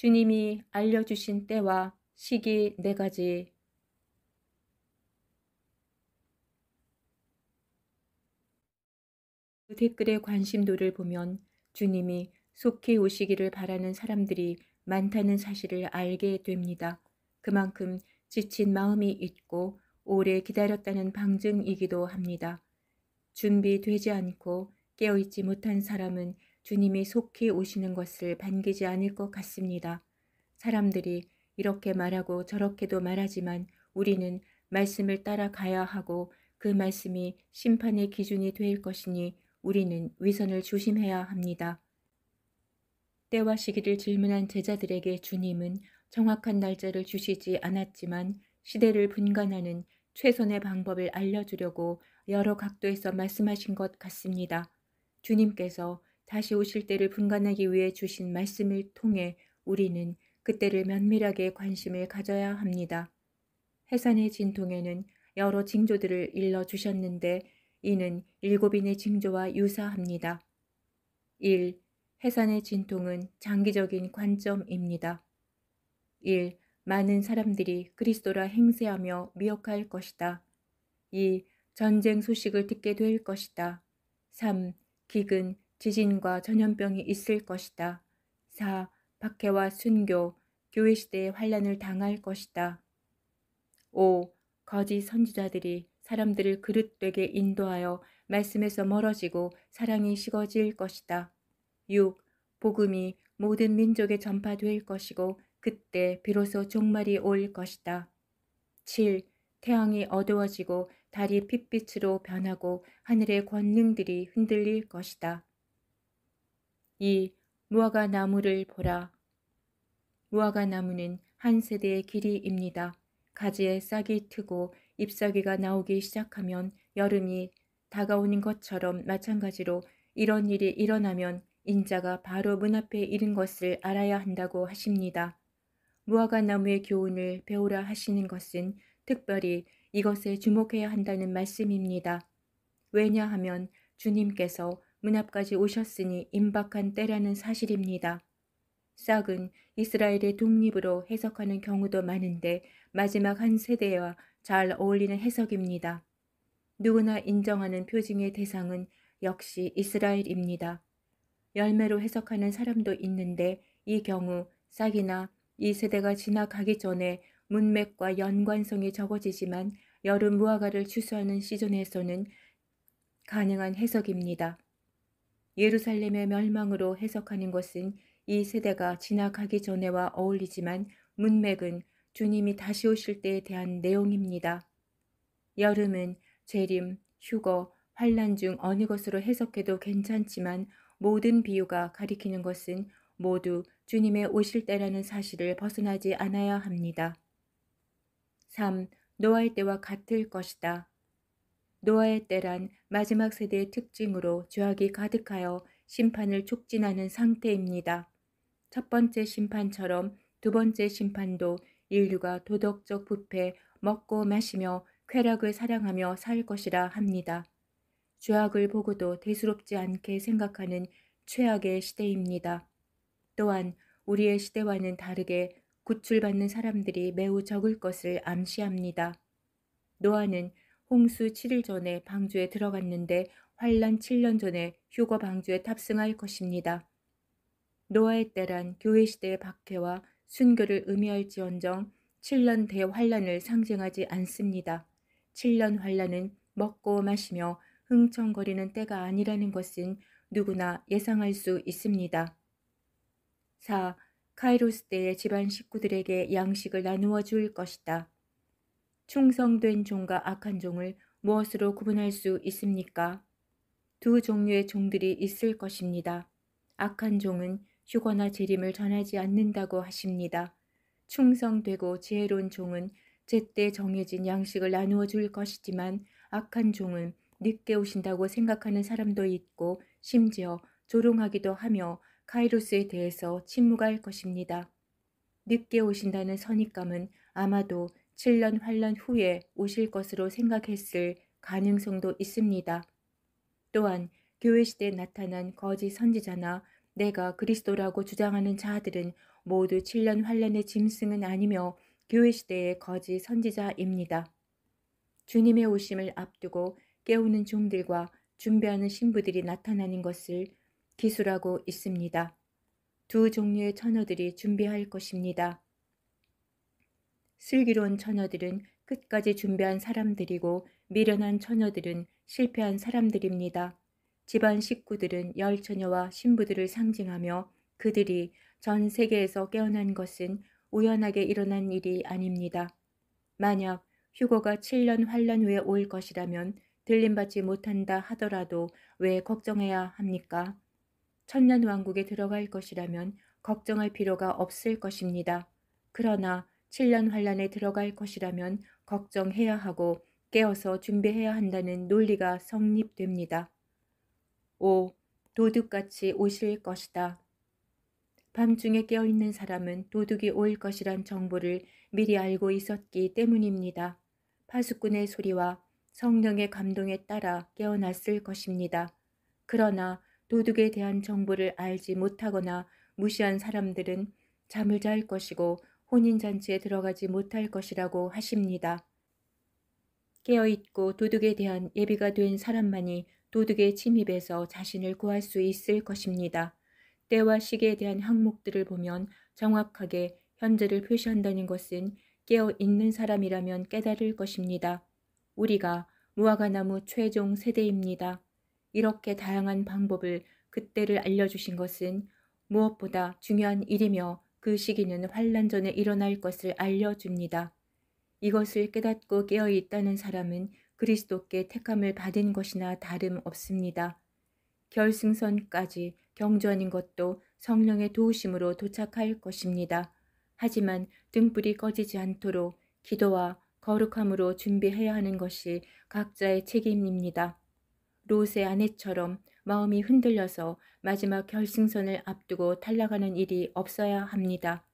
주님이 알려주신 때와 시기 네 가지. 그 댓글의 관심도를 보면 주님이 속히 오시기를 바라는 사람들이 많다는 사실을 알게 됩니다. 그만큼 지친 마음이 있고 오래 기다렸다는 방증이기도 합니다. 준비되지 않고 깨어있지 못한 사람은 주님이 속히 오시는 것을 반기지 않을 것 같습니다. 사람들이 이렇게 말하고 저렇게도 말하지만 우리는 말씀을 따라가야 하고 그 말씀이 심판의 기준이 될 것이니 우리는 위선을 조심해야 합니다. 때와 시기를 질문한 제자들에게 주님은 정확한 날짜를 주시지 않았지만 시대를 분간하는 최선의 방법을 알려주려고 여러 각도에서 말씀하신 것 같습니다. 주님께서 다시 오실 때를 분간하기 위해 주신 말씀을 통해 우리는 그때를 면밀하게 관심을 가져야 합니다. 해산의 진통에는 여러 징조들을 일러주셨는데 이는 일곱인의 징조와 유사합니다. 1. 해산의 진통은 장기적인 관점입니다. 1. 많은 사람들이 그리스도라 행세하며 미혹할 것이다. 2. 전쟁 소식을 듣게 될 것이다. 3. 기근, 지진과 전염병이 있을 것이다. 4. 박해와 순교, 교회 시대의 환란을 당할 것이다. 5. 거짓 선지자들이 사람들을 그릇되게 인도하여 말씀에서 멀어지고 사랑이 식어질 것이다. 6. 복음이 모든 민족에 전파될 것이고 그때 비로소 종말이 올 것이다. 7. 태양이 어두워지고 달이 핏빛으로 변하고 하늘의 권능들이 흔들릴 것이다. 2. 무화과 나무를 보라. 무화과 나무는 한 세대의 길이입니다. 가지에 싹이 트고 잎사귀가 나오기 시작하면 여름이 다가오는 것처럼 마찬가지로 이런 일이 일어나면 인자가 바로 문 앞에 이른 것을 알아야 한다고 하십니다. 무화과 나무의 교훈을 배우라 하시는 것은 특별히 이것에 주목해야 한다는 말씀입니다. 왜냐하면 주님께서 문 앞까지 오셨으니 임박한 때라는 사실입니다. 싹은 이스라엘의 독립으로 해석하는 경우도 많은데 마지막 한 세대와 잘 어울리는 해석입니다. 누구나 인정하는 표징의 대상은 역시 이스라엘입니다. 열매로 해석하는 사람도 있는데 이 경우 싹이나 이 세대가 지나가기 전에 문맥과 연관성이 적어지지만 여름 무화과를 추수하는 시즌에서는 가능한 해석입니다. 예루살렘의 멸망으로 해석하는 것은 이 세대가 지나가기 전에와 어울리지만 문맥은 주님이 다시 오실 때에 대한 내용입니다. 여름은 재림, 휴거, 환란 중 어느 것으로 해석해도 괜찮지만 모든 비유가 가리키는 것은 모두 주님의 오실 때라는 사실을 벗어나지 않아야 합니다. 3. 노아의 때와 같을 것이다. 노아의 때란 마지막 세대의 특징으로 죄악이 가득하여 심판을 촉진하는 상태입니다. 첫 번째 심판처럼 두 번째 심판도 인류가 도덕적 부패, 먹고 마시며 쾌락을 사랑하며 살 것이라 합니다. 죄악을 보고도 대수롭지 않게 생각하는 최악의 시대입니다. 또한 우리의 시대와는 다르게 구출받는 사람들이 매우 적을 것을 암시합니다. 노아는 홍수 7일 전에 방주에 들어갔는데 환란 7년 전에 휴거 방주에 탑승할 것입니다. 노아의 때란 교회 시대의 박해와 순교를 의미할지언정 7년 대환란을 상징하지 않습니다. 7년 환란은 먹고 마시며 흥청거리는 때가 아니라는 것은 누구나 예상할 수 있습니다. 4. 카이로스 때의 집안 식구들에게 양식을 나누어 줄 것이다. 충성된 종과 악한 종을 무엇으로 구분할 수 있습니까? 두 종류의 종들이 있을 것입니다. 악한 종은 휴거나 재림을 전하지 않는다고 하십니다. 충성되고 지혜로운 종은 제때 정해진 양식을 나누어 줄 것이지만 악한 종은 늦게 오신다고 생각하는 사람도 있고 심지어 조롱하기도 하며 카이로스에 대해서 침묵할 것입니다. 늦게 오신다는 선입감은 아마도 7년 환란 후에 오실 것으로 생각했을 가능성도 있습니다. 또한 교회 시대에 나타난 거짓 선지자나 내가 그리스도라고 주장하는 자들은 모두 7년 환란의 짐승은 아니며 교회 시대의 거짓 선지자입니다. 주님의 오심을 앞두고 깨우는 종들과 준비하는 신부들이 나타나는 것을 기술하고 있습니다. 두 종류의 처녀들이 준비할 것입니다. 슬기로운 처녀들은 끝까지 준비한 사람들이고 미련한 처녀들은 실패한 사람들입니다. 집안 식구들은 열 처녀와 신부들을 상징하며 그들이 전 세계에서 깨어난 것은 우연하게 일어난 일이 아닙니다. 만약 휴거가 7년 환란 후에 올 것이라면 들림받지 못한다 하더라도 왜 걱정해야 합니까? 천년왕국에 들어갈 것이라면 걱정할 필요가 없을 것입니다. 그러나 7년 환란에 들어갈 것이라면 걱정해야 하고 깨어서 준비해야 한다는 논리가 성립됩니다. 5. 도둑같이 오실 것이다. 밤중에 깨어있는 사람은 도둑이 올 것이란 정보를 미리 알고 있었기 때문입니다. 파수꾼의 소리와 성령의 감동에 따라 깨어났을 것입니다. 그러나 도둑에 대한 정보를 알지 못하거나 무시한 사람들은 잠을 잘 것이고 혼인잔치에 들어가지 못할 것이라고 하십니다. 깨어있고 도둑에 대한 예비가 된 사람만이 도둑의 침입에서 자신을 구할 수 있을 것입니다. 때와 시기에 대한 항목들을 보면 정확하게 현재를 표시한다는 것은 깨어있는 사람이라면 깨달을 것입니다. 우리가 무화과나무 최종 세대입니다. 이렇게 다양한 방법을 그때를 알려주신 것은 무엇보다 중요한 일이며 그 시기는 환란 전에 일어날 것을 알려줍니다. 이것을 깨닫고 깨어있다는 사람은 그리스도께 택함을 받은 것이나 다름없습니다. 결승선까지 경주하는 것도 성령의 도우심으로 도착할 것입니다. 하지만 등불이 꺼지지 않도록 기도와 거룩함으로 준비해야 하는 것이 각자의 책임입니다. 롯의 아내처럼 마음이 흔들려서 마지막 결승선을 앞두고 탈락하는 일이 없어야 합니다.